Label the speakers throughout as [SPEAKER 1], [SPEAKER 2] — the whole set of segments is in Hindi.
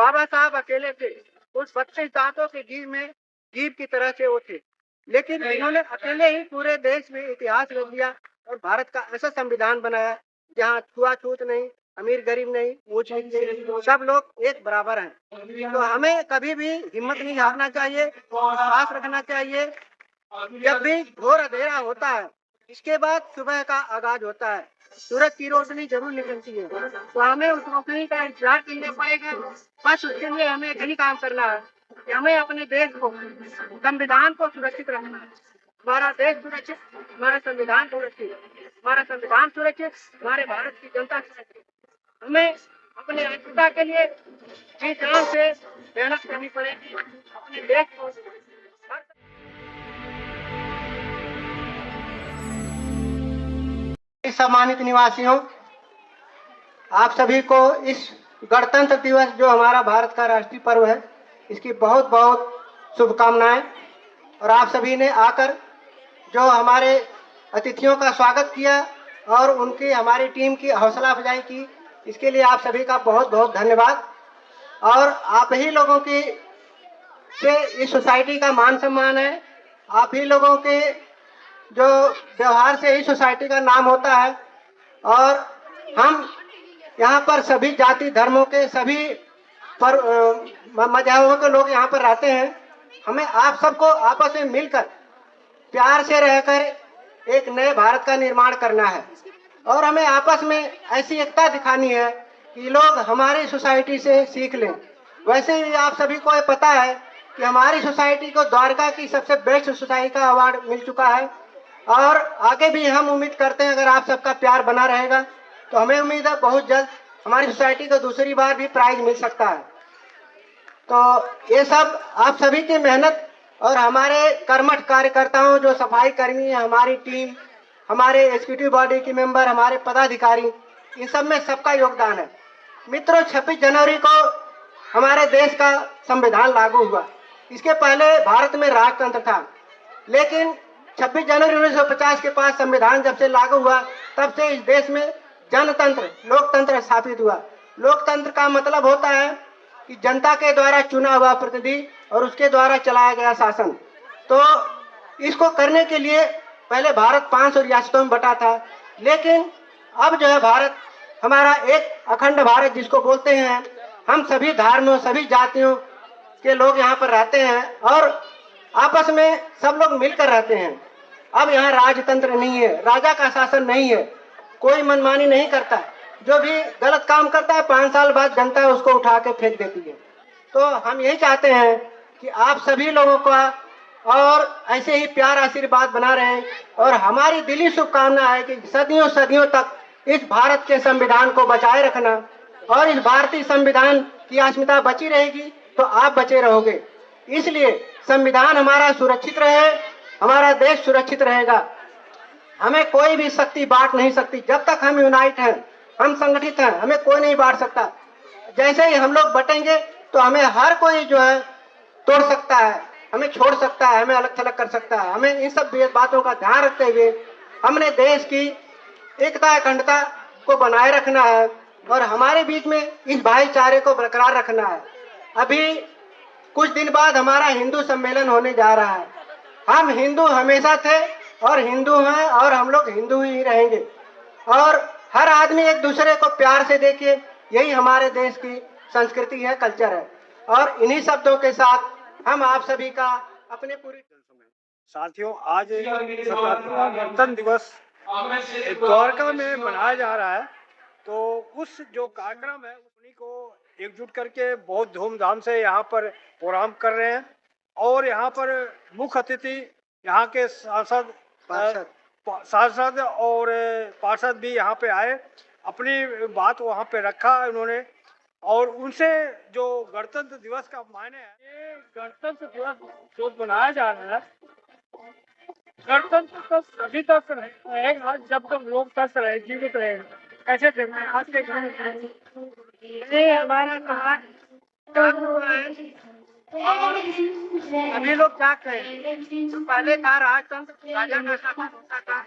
[SPEAKER 1] बाबा साहब अकेले थे, उस 32 दांतों के जीव की तरह से वो थे, लेकिन इन्होंने अकेले ही पूरे देश में इतिहास रच दिया और भारत का ऐसा संविधान बनाया जहाँ छुआछूत नहीं, अमीर गरीब नहीं, ऊंच नीच नहीं, सब लोग एक बराबर हैं। तो हमें कभी भी हिम्मत नहीं हारना चाहिए, विश्वास रखना चाहिए। जब भी घोर अंधेरा होता है, इसके बाद सुबह का आगाज होता है, सूरज की रोशनी जरूर निकलती है, तो हमें उस रोशनी का इंतजार करना पड़ेगा। बस उसके लिए हमें यही काम करना है कि हमें अपने देश को, संविधान को सुरक्षित रखना है। हमारा देश सुरक्षित, हमारा संविधान सुरक्षित, हमारा संविधान सुरक्षित, हमारे भारत की जनता सुरक्षित। हमें अपने अस्मिता के लिए जी जान से मेहनत करनी पड़ेगी, अपने देश को। सम्मानित निवासियों, आप सभी को इस गणतंत्र दिवस जो हमारा भारत का राष्ट्रीय पर्व है, इसकी बहुत बहुत शुभकामनाएं। और आप सभी ने आकर जो हमारे अतिथियों का स्वागत किया और उनकी हमारी टीम की हौसला अफजाई की, इसके लिए आप सभी का बहुत बहुत धन्यवाद। और आप ही लोगों की से इस सोसाइटी का मान सम्मान है, आप ही लोगों के जो व्यवहार से ही सोसाइटी का नाम होता है। और हम यहाँ पर सभी जाति धर्मों के सभी पर मजहबों के लोग यहाँ पर रहते हैं। हमें आप सबको आपस में मिलकर प्यार से रहकर एक नए भारत का निर्माण करना है और हमें आपस में ऐसी एकता दिखानी है कि लोग हमारी सोसाइटी से सीख लें। वैसे ही आप सभी को ये पता है कि हमारी सोसाइटी को द्वारका की सबसे बेस्ट सोसाइटी का अवार्ड मिल चुका है और आगे भी हम उम्मीद करते हैं अगर आप सबका प्यार बना रहेगा तो हमें उम्मीद है बहुत जल्द हमारी सोसाइटी को दूसरी बार भी प्राइज मिल सकता है। तो ये सब आप सभी की मेहनत और हमारे कर्मठ कार्यकर्ताओं जो सफाई कर्मी है, हमारी टीम, हमारे एग्जीक्यूटिव बॉडी के मेंबर, हमारे पदाधिकारी, इन सब में सबका योगदान है। मित्रों, 26 जनवरी को हमारे देश का संविधान लागू हुआ। इसके पहले भारत में राजतंत्र था, लेकिन 26 जनवरी 1950 के पास संविधान जब से लागू हुआ तब से इस देश में जनतंत्र, लोकतंत्र स्थापित हुआ। लोकतंत्र का मतलब होता है कि जनता के द्वारा चुना हुआ प्रतिनिधि और उसके द्वारा चलाया गया शासन। तो इसको करने के लिए पहले भारत 500 रियासतों में बटा था, लेकिन अब जो है भारत हमारा एक अखंड भारत जिसको बोलते हैं, हम सभी धर्मों, सभी जातियों के लोग यहाँ पर रहते हैं और आपस में सब लोग मिलकर रहते हैं। अब यहाँ राजतंत्र नहीं है, राजा का शासन नहीं है, कोई मनमानी नहीं करता। जो भी गलत काम करता है 5 साल बाद जनता उसको उठा के फेंक देती है। तो हम यही चाहते हैं कि आप सभी लोगों का और ऐसे ही प्यार आशीर्वाद बना रहे और हमारी दिली शुभकामना है कि सदियों सदियों तक इस भारत के संविधान को बचाए रखना और इस भारतीय संविधान की अस्मिता बची रहेगी तो आप बचे रहोगे। इसलिए संविधान हमारा सुरक्षित रहे, हमारा देश सुरक्षित रहेगा। हमें कोई भी शक्ति बांट नहीं सकती। जब तक हम यूनाइट हैं, हम संगठित हैं, हमें कोई नहीं बांट सकता। जैसे ही हम लोग बटेंगे तो हमें हर कोई जो है तोड़ सकता है, हमें छोड़ सकता है, हमें अलग थलग कर सकता है। हमें इन सब बातों का ध्यान रखते हुए हमने देश की एकता अखंडता को बनाए रखना है और हमारे बीच में इस भाईचारे को बरकरार रखना है। अभी कुछ दिन बाद हमारा हिंदू सम्मेलन होने जा रहा है। हम हिंदू हमेशा थे और हिंदू हैं और हम लोग हिंदू ही रहेंगे और हर आदमी एक दूसरे को प्यार से देखे, यही हमारे देश की संस्कृति है, कल्चर है। और इन्हीं शब्दों के साथ हम आप सभी का अपने पूरी
[SPEAKER 2] साथियों, आज 77वां गणतंत्र दिवस द्वारका में मनाया जा रहा है। तो उस जो कार्यक्रम है उन्हीं को एकजुट करके बहुत धूमधाम से यहाँ पर प्रोग्राम कर रहे हैं और यहाँ पर मुख्य अतिथि यहाँ के सांसद और पार्षद भी यहाँ पे आए, अपनी बात वहाँ पे रखा उन्होंने और उनसे जो गणतंत्र दिवस का मायने है, ये गणतंत्र दिवस जो मनाया जा रहा है, गणतंत्र तो सभी तक रहेगा जब तक लोग स्वस्थ रहे, जीवित रहे। कैसे देखते हैं आज के
[SPEAKER 1] ये हमारा कहा अभी लोग क्या कहें, तो पहले था राजतंत्र, राजा का शासन होता था,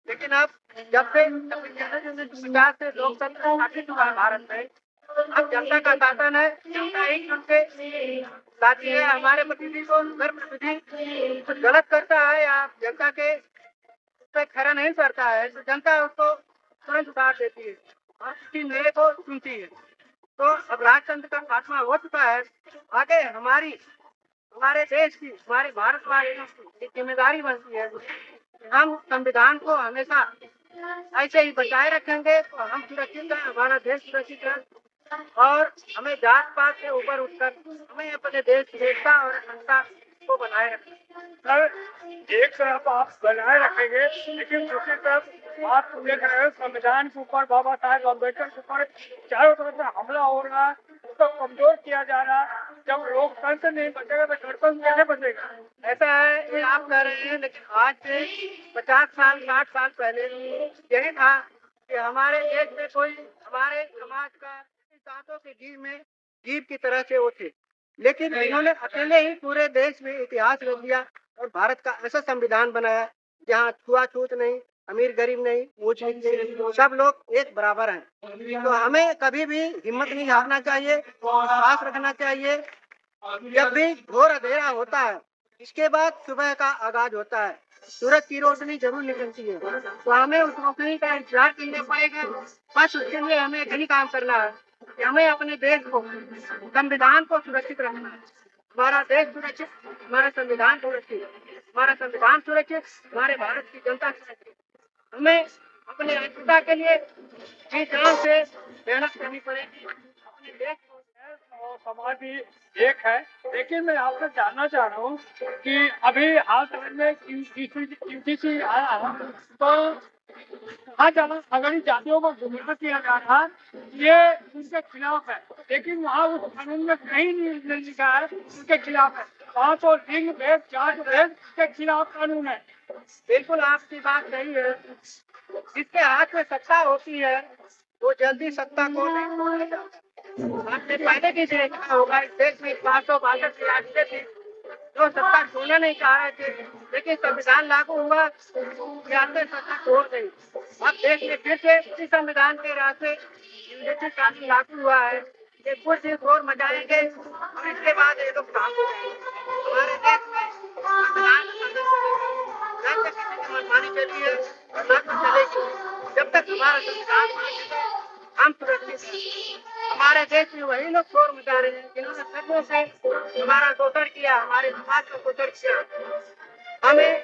[SPEAKER 1] लेकिन अब जब से 50 से लोकतंत्र स्थापित हुआ है भारत में, अब जनता का शासन है, जनता ही चुन के लाती है। हमारे प्रतिनिधि को अगर प्रतिनिधि कुछ गलत करता है या जनता के उस पर खरा नहीं करता है तो जनता उसको तुरंत उतार देती है और किसी नए को चुनती है। तो अब राजतंत्र का खात्मा हो चुका है। आगे हमारे देश की, हमारे भारतवासियों की जिम्मेदारी बनती है कि हम संविधान को हमेशा ऐसे ही बचाए रखेंगे तो हम सुरक्षित हैं, हमारा देश सुरक्षित है। और हमें जात पात से ऊपर उठकर हमें अपने देश की एकता और अखंडता को बनाए रखना।
[SPEAKER 2] सर, एक तरफ आप बनाए रखेंगे लेकिन दूसरी तरफ आप देख रहे हो संविधान के ऊपर, बाबा साहेब अम्बेडकर के ऊपर चारों तरफ से हमला हो रहा है, उसको कमजोर किया जा रहा है। जब लोकतंत्र नहीं बचेगा तो गणतंत्र कैसे बचेगा?
[SPEAKER 1] ऐसा है, ये आप कह रहे हैं, लेकिन आज से 50 साल 60 साल पहले यही था कि हमारे देश में कोई हमारे समाज का दांतों के जीव की तरह से वो थे। लेकिन इन्होंने अकेले ही पूरे देश में इतिहास रच दिया और भारत का ऐसा संविधान बनाया जहाँ छुआछूत नहीं, अमीर गरीब नहीं, ऊंच नीच नहीं, सब लोग एक बराबर हैं। तो हमें कभी भी हिम्मत नहीं हारना चाहिए, विश्वास रखना चाहिए। जब भी घोर अंधेरा होता है इसके बाद सुबह का आगाज होता है, सूरज की रोशनी जरूर निकलती है। तो हमें उस रोशनी का इंतजार करना पड़ेगा। बस उसके लिए हमें यही काम करना है कि हमें अपने देश को, संविधान को सुरक्षित रखना है। हमारा देश सुरक्षित, हमारा संविधान सुरक्षित, हमारा संविधान सुरक्षित, हमारे भारत की जनता सुरक्षित। हमें अपने एकता के लिए जी जान से मेहनत करनी पड़ेगी। अपने देश को
[SPEAKER 2] और समाज भी एक है। लेकिन मैं आपसे जानना चाह रहा हूँ कि अभी हाल फिलहाल में यूजीसी आया है, तो कहा जा रहा अगर जातियों को गुमराह किया जा रहा है, ये उनके खिलाफ है। लेकिन वहाँ उस कानून में कहीं नहीं लिखा है उनके खिलाफ है। वहाँ तो लिंग भेद, जात भेद के खिलाफ कानून है।
[SPEAKER 1] बिल्कुल आपकी बात सही है। जिसके हाथ में सत्ता होती है वो जल्दी सत्ता को नहीं छोड़ना चाहता। आपने पहले भी देखा होगा इस देश में 562 रियासतें थी जो सत्ता छोड़ना नहीं चाह रहे थे, लेकिन संविधान लागू हुआ, रियासतें सत्ता छोड़ गई। अब देश में फिर से इसी संविधान के रास्ते यूजीसी कानून लागू हुआ है। ये कुछ दिन और मचाएंगे और इसके बाद ये लोग काम हो जाएंगे। हमारे देश में संविधान का शासन चलेगा, न तो किसी की मनमानी चली है और न तो चलेगी। जब तक हमारा संविधान सुरक्षित है हम सुरक्षित हैं। हमारे देश में वही लोग शोर मचा रहे हैं जिन्होंने सदियों से हमारा शोषण किया, हमारे समाज का शोषण किया। हमें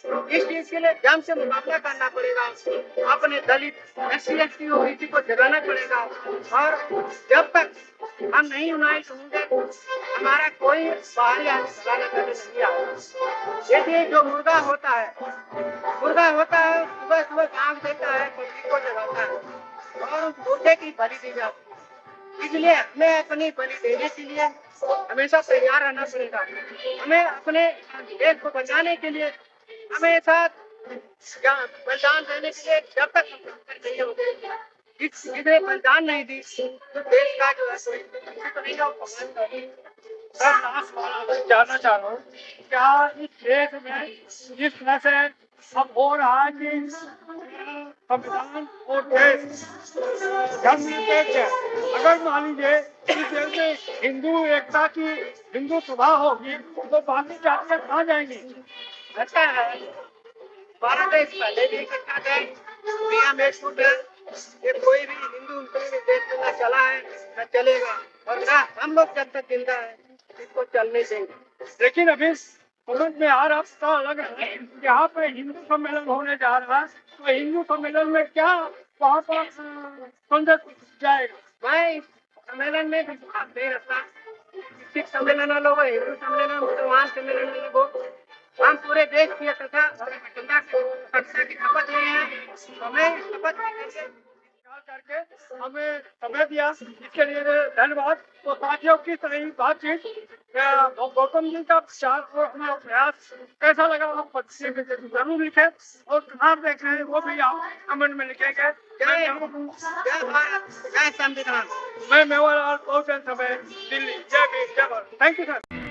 [SPEAKER 1] इस चीज के लिए जम से मुकाबला करना पड़ेगा। अपने दलित SC/ST OBC को जगाना पड़ेगा और जब तक हम नहीं यूनाइट होंगे हमारा कोई बाहरी आने करने नहीं आएगा। देखिए जो मुर्गा होता है सुबह सुबह काम देता है, पब्लिक को जगाता है और उस मुर्गे की बलि दी जाती है। इसलिए हमें अपनी बलि देने के लिए हमेशा तैयार रहना पड़ेगा। हमें अपने देश को बचाने के लिए हमेशा बलिदान देने के लिए जब तक नहीं होंगे, जिसने बलिदान नहीं दी तो देश का जो है तो नहीं होगा।
[SPEAKER 2] सर, लास्ट सवाल आपसे जानना चाह रहा हूँ, क्या इस देश में जिस तरह से अब हो रहा है कि संविधान और देश धर्मनिरपेक्ष है, अगर मान लीजिए इस देश में हिंदू एकता की हिंदू सभा होगी तो बाकी जातियाँ कहाँ जाएंगी?
[SPEAKER 1] अच्छा है, हमारा देश पहले भी इकट्ठा है, दुनिया में छूट है। ये कोई भी हिंदू देश में न चला है न चलेगा और ना हम लोग जब तक जिंदा है इसको चलने देंगे।
[SPEAKER 2] लेकिन अभी समझ में आ रहा पता लग रहा है यहाँ पे हिंदू सम्मेलन होने जा रहा है, तो हिंदू सम्मेलन में क्या वहाँ पर संदेश जाएगा?
[SPEAKER 1] मैं इस सम्मेलन में भी भाग नहीं रखता। सिख सम्मेलन वालों को, हिंदू सम्मेलन, मुसलमान सम्मेलन वालों को, हम पूरे देश की एकता और अखंडता की शपथ लिए हैं। हमें शपथ
[SPEAKER 2] करके हमें समय दिया, इसके लिए धन्यवाद। तो साथियों की सही बातचीत गौतम जी का प्रचार और अपना प्रयास कैसा लगा आप जरूर लिखें और कहाँ देख रहे हैं वो भी आप कमेंट में लिखेंगे।
[SPEAKER 1] जय भारत, जय संविधान।
[SPEAKER 2] मैं मेवालाल, बहुजन समय, दिल्ली। जय भीम, जय भारत। Thank you sir.